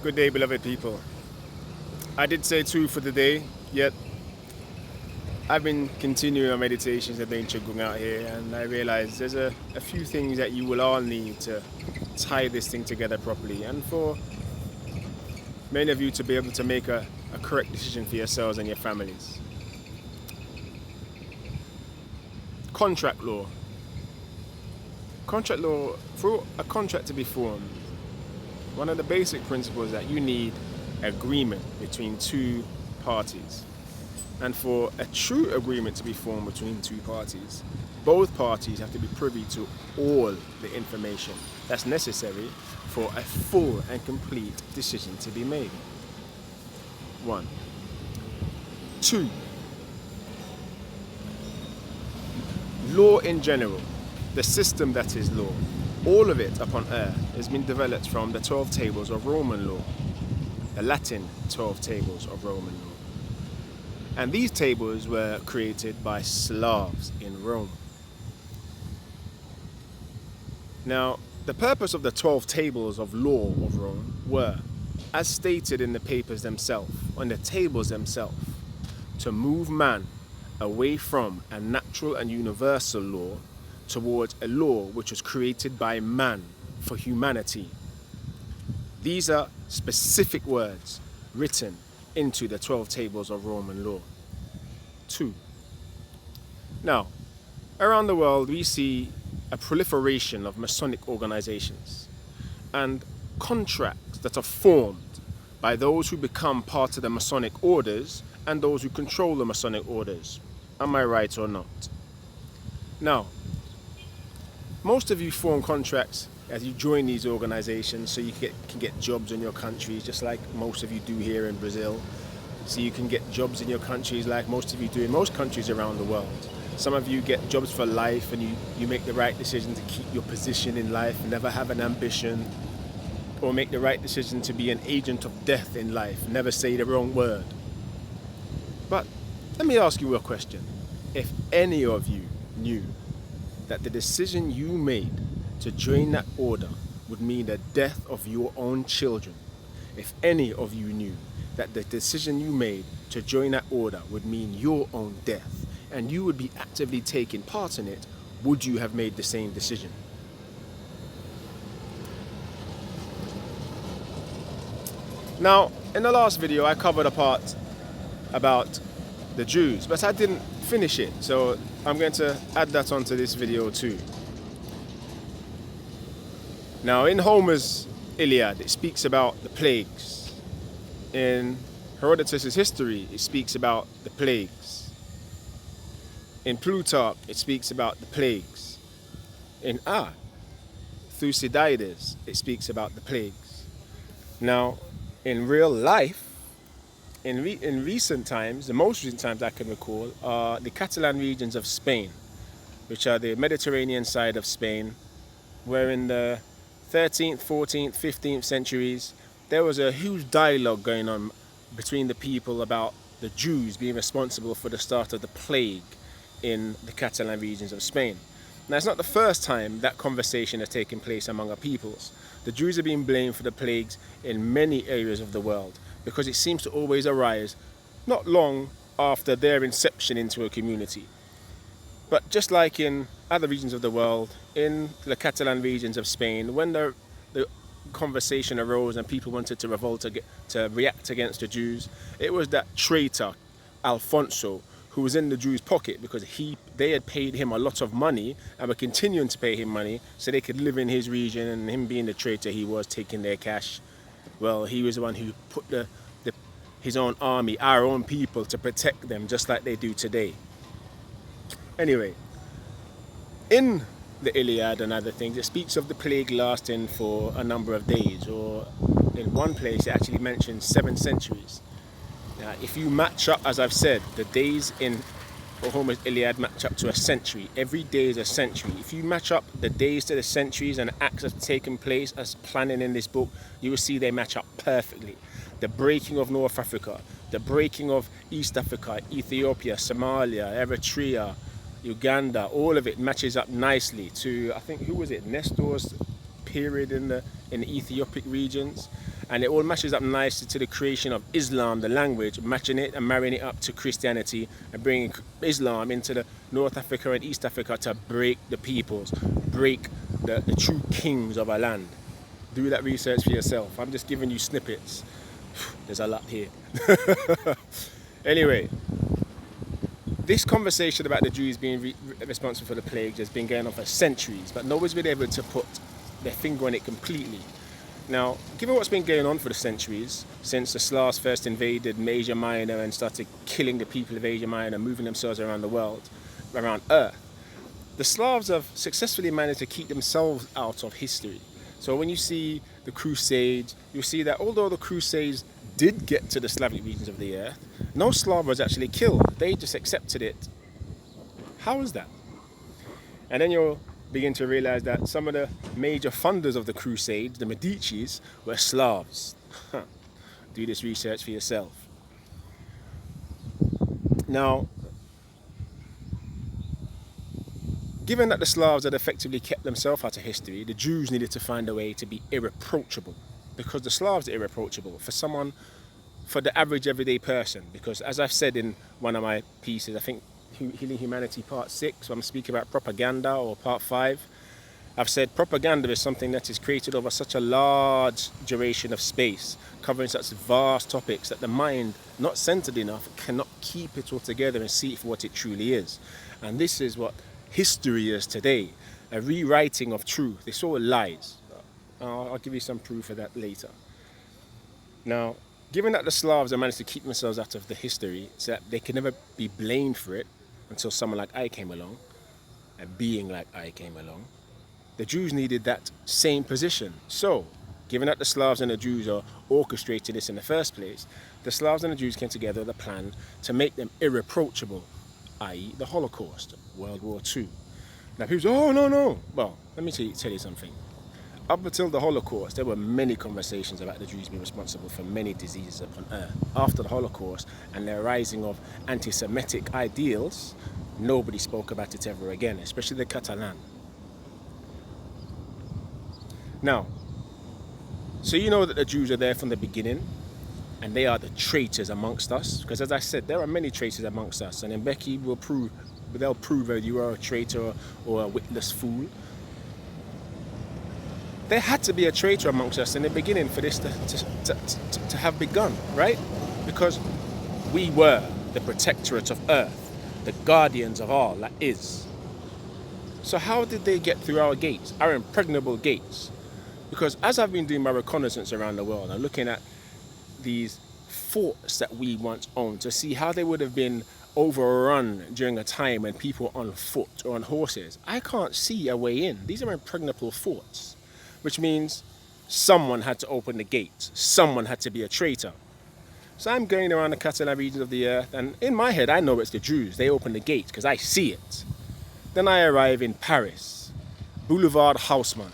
Good day, beloved people. I did say two for the day, yet I've been continuing my meditations and doing Qigong out here, and I realize there's a few things that you will all need to tie this thing together properly, and for many of you to be able to make a correct decision for yourselves and your families. Contract law. Contract law, for a contract to be formed, one of the basic principles that you need agreement between two parties. And for a true agreement to be formed between two parties, both parties have to be privy to all the information that's necessary for a full and complete decision to be made. 1. 2. Law in general, the system that is law, all of it upon earth has been developed from the 12 tables of Roman law, the Latin 12 tables of Roman law. And these tables were created by Slavs in Rome. Now, the purpose of the 12 tables of law of Rome were, as stated in the papers themselves, on the tables themselves, to move man away from a natural and universal law towards a law which was created by man for humanity. These are specific words written into the 12 tables of Roman law. 2. Now, around the world we see a proliferation of Masonic organizations and contracts that are formed by those who become part of the Masonic orders and those who control the Masonic orders. Am I right or not? Now, most of you form contracts as you join these organizations so you can get jobs in your countries, just like most of you do here in Brazil. So you can get jobs in your countries like most of you do in most countries around the world. Some of you get jobs for life and you make the right decision to keep your position in life, never have an ambition, or make the right decision to be an agent of death in life, never say the wrong word. But let me ask you a question. If any of you knew that the decision you made to join that order would mean the death of your own children, if any of you knew that the decision you made to join that order would mean your own death, and you would be actively taking part in it, would you have made the same decision? Now, in the last video, I covered a part about the Jews, but I didn't finish it, so I'm going to add that onto this video too. Now, in Homer's Iliad, it speaks about the plagues. In Herodotus' history, it speaks about the plagues. In Plutarch, it speaks about the plagues. In Thucydides, it speaks about the plagues. Now, in real life, in recent times, the most recent times I can recall, are the Catalan regions of Spain, which are the Mediterranean side of Spain, where in the 13th, 14th, 15th centuries, there was a huge dialogue going on between the people about the Jews being responsible for the start of the plague in the Catalan regions of Spain. Now, it's not the first time that conversation has taken place among our peoples. The Jews are being blamed for the plagues in many areas of the world, because it seems to always arise not long after their inception into a community. But just like in other regions of the world, in the Catalan regions of Spain, when the conversation arose and people wanted to revolt, to react against the Jews, it was that traitor, Alfonso, who was in the Jews' pocket because they had paid him a lot of money and were continuing to pay him money so they could live in his region, and him being the traitor he was, taking their cash. Well, he was the one who put his own army, our own people, to protect them, just like they do today. Anyway, in the Iliad and other things, it speaks of the plague lasting for a number of days, or in one place it actually mentions 7 centuries. Now, if you match up, as I've said, the days in Homer's Iliad match up to a century. Every day is a century. If you match up the days to the centuries and acts have taken place as planning in this book, you will see they match up perfectly. The breaking of North Africa, the breaking of East Africa, Ethiopia, Somalia, Eritrea, Uganda, all of it matches up nicely to, I think, who was it, Nestor's period in the in the Ethiopic regions, and it all matches up nicely to the creation of Islam, the language, matching it and marrying it up to Christianity and bringing Islam into the North Africa and East Africa to break the peoples, break the true kings of our land. Do that research for yourself. I'm just giving you snippets. There's a lot here. Anyway, this conversation about the Jews being responsible for the plagues has been going on for centuries, but nobody's been able to put their finger on it completely. Now, given what's been going on for the centuries, since the Slavs first invaded Asia Minor and started killing the people of Asia Minor, moving themselves around the world, around Earth, the Slavs have successfully managed to keep themselves out of history. So when you see the Crusades, you'll see that although the Crusades did get to the Slavic regions of the earth, no Slav was actually killed. They just accepted it. How is that? And then you'll begin to realize that some of the major funders of the Crusades, the Medicis, were Slavs. Do this research for yourself. Now, given that the Slavs had effectively kept themselves out of history, the Jews needed to find a way to be irreproachable, because the Slavs are irreproachable for the average everyday person. Because as I've said in one of my pieces, I think Healing Humanity Part 6, when I'm speaking about propaganda, or Part 5, I've said propaganda is something that is created over such a large duration of space, covering such vast topics that the mind, not centered enough, cannot keep it all together and see it for what it truly is. And this is what history is today, a rewriting of truth. It's all lies. I'll give you some proof of that later. Now, given that the Slavs have managed to keep themselves out of the history, so that they can never be blamed for it until someone like I came along, a being like I came along, the Jews needed that same position. So, given that the Slavs and the Jews are orchestrating this in the first place, the Slavs and the Jews came together with a plan to make them irreproachable, i.e. the Holocaust, World War II. Now people say, oh, no. Well, let me tell you something. Up until the Holocaust, there were many conversations about the Jews being responsible for many diseases upon earth. After the Holocaust and the rising of anti-Semitic ideals, nobody spoke about it ever again, especially the Catalan. Now, so you know that the Jews are there from the beginning, and they are the traitors amongst us, because as I said, there are many traitors amongst us, and then Becky they'll prove whether you are a traitor or a witless fool. There had to be a traitor amongst us in the beginning for this to have begun, right? Because we were the protectorate of earth, the guardians of all that is. So how did they get through our gates, our impregnable gates? Because as I've been doing my reconnaissance around the world and looking at these forts that we once owned to see how they would have been overrun during a time when people were on foot or on horses, I can't see a way in. These are impregnable forts, which means someone had to open the gates. Someone had to be a traitor. So I'm going around the Catalan regions of the earth, and in my head I know it's the Jews. They open the gates because I see it. Then I arrive in Paris, Boulevard Haussmann,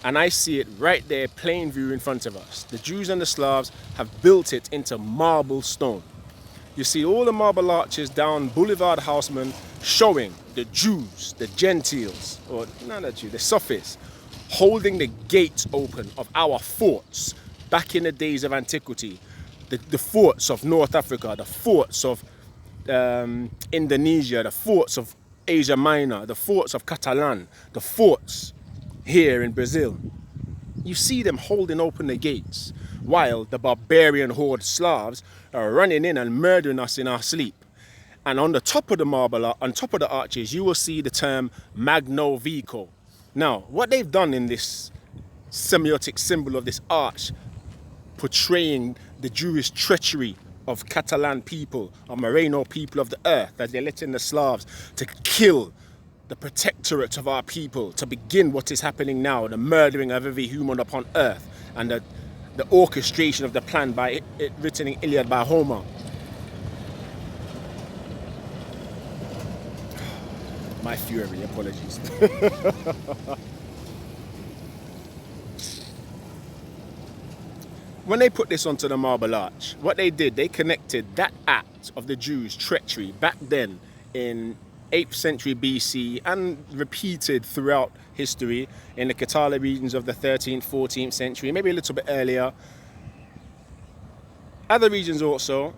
and I see it right there, plain view in front of us. The Jews and the Slavs have built it into marble stone. You see all the marble arches down Boulevard Haussmann showing the Jews, the Gentiles, or not the Jews, the Sophists, holding the gates open of our forts back in the days of antiquity. The forts of North Africa, the forts of Indonesia, the forts of Asia Minor, the forts of Catalan, the forts here in Brazil. You see them holding open the gates while the barbarian horde Slavs are running in and murdering us in our sleep. And on the top of the marble, on top of the arches, you will see the term Magno Vico. Now, what they've done in this semiotic symbol of this arch, portraying the Jewish treachery of Catalan people, or Moreno people of the earth, as they're letting the Slavs to kill the protectorate of our people, to begin what is happening now, the murdering of every human upon earth, and the orchestration of the plan by it written in Iliad by Homer. My fury, apologies. When they put this onto the marble arch, what they did, they connected that act of the Jews' treachery back then in 8th century BC and repeated throughout history in the Katala regions of the 13th, 14th century, maybe a little bit earlier. Other regions also,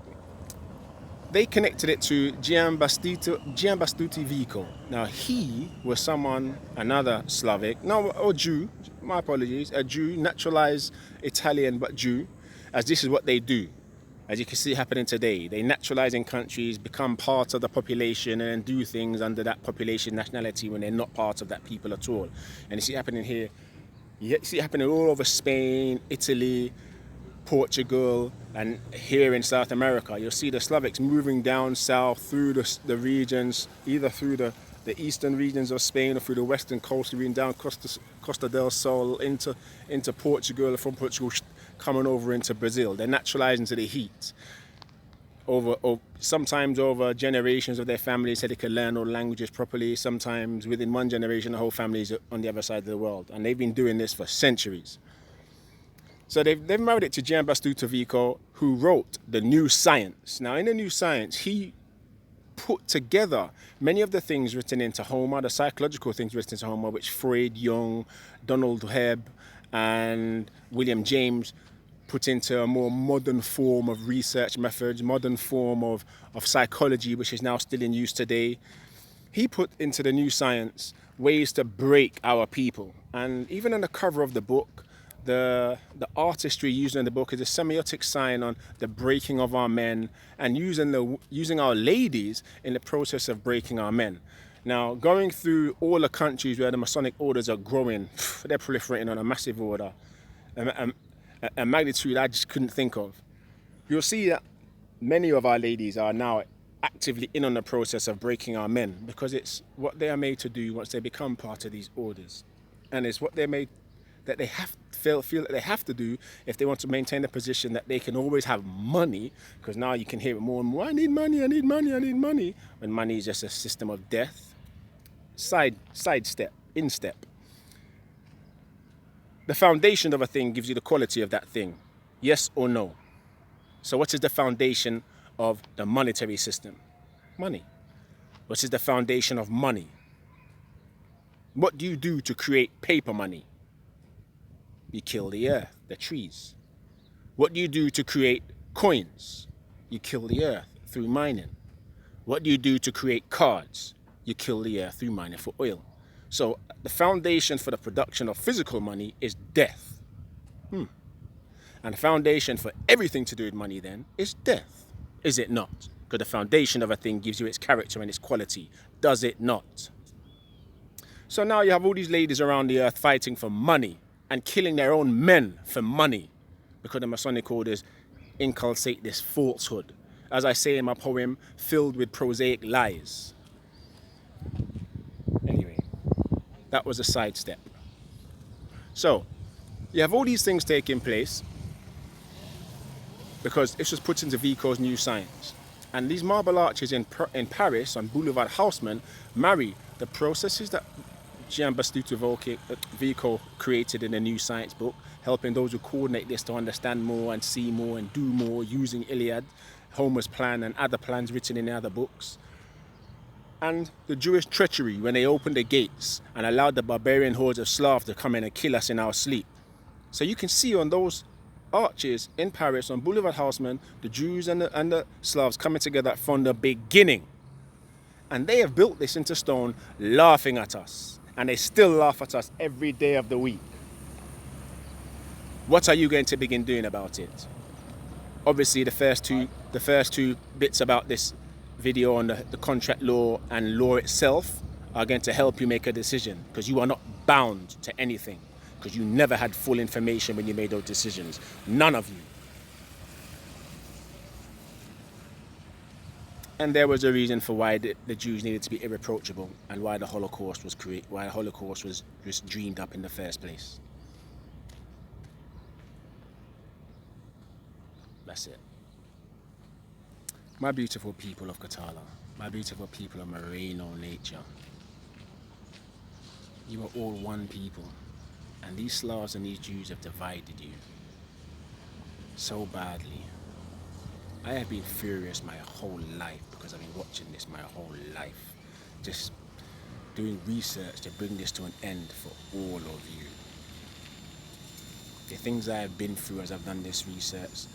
they connected it to Giambastuti Vico. Now he was someone, another Slavic, no, or Jew, my apologies, a Jew, naturalized Italian but Jew, as this is what they do. As you can see happening today, they naturalize in countries, become part of the population and do things under that population nationality when they're not part of that people at all. And you see it happening here, you see it happening all over Spain, Italy, Portugal, and here in South America. You'll see the Slavics moving down south through the regions, either through the eastern regions of Spain or through the western coast, even down Costa del Sol into Portugal, from Portugal coming over into Brazil. They're naturalizing to the heat. Sometimes over generations of their families so they can learn all languages properly. Sometimes within one generation the whole family is on the other side of the world, and they've been doing this for centuries. So they've married it to Giambastuta Vico, who wrote The New Science. Now in The New Science, he put together many of the things written into Homer, the psychological things written into Homer, which Freud, Jung, Donald Hebb, and William James put into a more modern form of research methods, modern form of psychology, which is now still in use today. He put into The New Science ways to break our people. And even on the cover of the book, the artistry used in the book is a semiotic sign on the breaking of our men and using our ladies in the process of breaking our men. Now, going through all the countries where the Masonic orders are growing, they're proliferating on a massive order, a magnitude I just couldn't think of. You'll see that many of our ladies are now actively in on the process of breaking our men, because it's what they are made to do once they become part of these orders. And it's what they're made that they feel that they have to do if they want to maintain the position that they can always have money, because now you can hear it more and more, I need money, I need money, I need money, when money is just a system of death. Sidestep, instep. The foundation of a thing gives you the quality of that thing, yes or no. So what is the foundation of the monetary system? Money. What is the foundation of money? What do you do to create paper money? You kill the earth, the trees. What do you do to create coins? You kill the earth through mining. What do you do to create cards? You kill the earth through mining for oil. So the foundation for the production of physical money is death. And the foundation for everything to do with money then is death. Is it not? Because the foundation of a thing gives you its character and its quality. Does it not? So now you have all these ladies around the earth fighting for money and killing their own men for money, because the Masonic orders inculcate this falsehood, as I say in my poem, filled with prosaic lies. Anyway, that was a sidestep. So you have all these things taking place because this was put into Vico's New Science. And these marble arches in Paris on Boulevard Haussmann marry the processes that Giambastuta Vico created in a New Science book, helping those who coordinate this to understand more and see more and do more, using Iliad, Homer's plan and other plans written in the other books. And the Jewish treachery when they opened the gates and allowed the barbarian hordes of Slavs to come in and kill us in our sleep. So you can see on those arches in Paris on Boulevard Haussmann, the Jews and the Slavs coming together from the beginning. And they have built this into stone, laughing at us. And they still laugh at us every day of the week. What are you going to begin doing about it? Obviously, the first two bits about this video on the contract law and law itself are going to help you make a decision, because you are not bound to anything, because you never had full information when you made those decisions. None of you. And there was a reason for why the Jews needed to be irreproachable and why the Holocaust was dreamed up in the first place. That's it. My beautiful people of Katala, my beautiful people of Moreno nature, you are all one people, and these Slavs and these Jews have divided you so badly. I have been furious my whole life because I've been watching this my whole life. Just doing research to bring this to an end for all of you. The things I have been through as I've done this research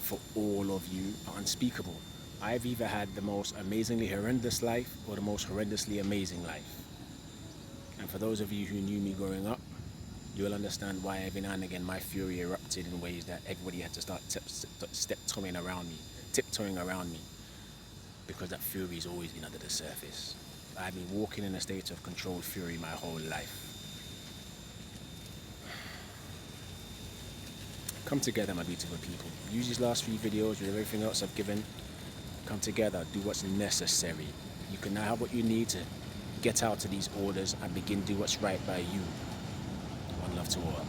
for all of you are unspeakable. I've either had the most amazingly horrendous life or the most horrendously amazing life. And for those of you who knew me growing up, you'll understand why every now and again my fury erupted in ways that everybody had to start tiptoeing around me, because that fury has always been under the surface. I've been walking in a state of controlled fury my whole life. Come together, my beautiful people. Use these last few videos with everything else I've given. Come together, do what's necessary. You can now have what you need to get out of these orders and begin to do what's right by you. One love to all.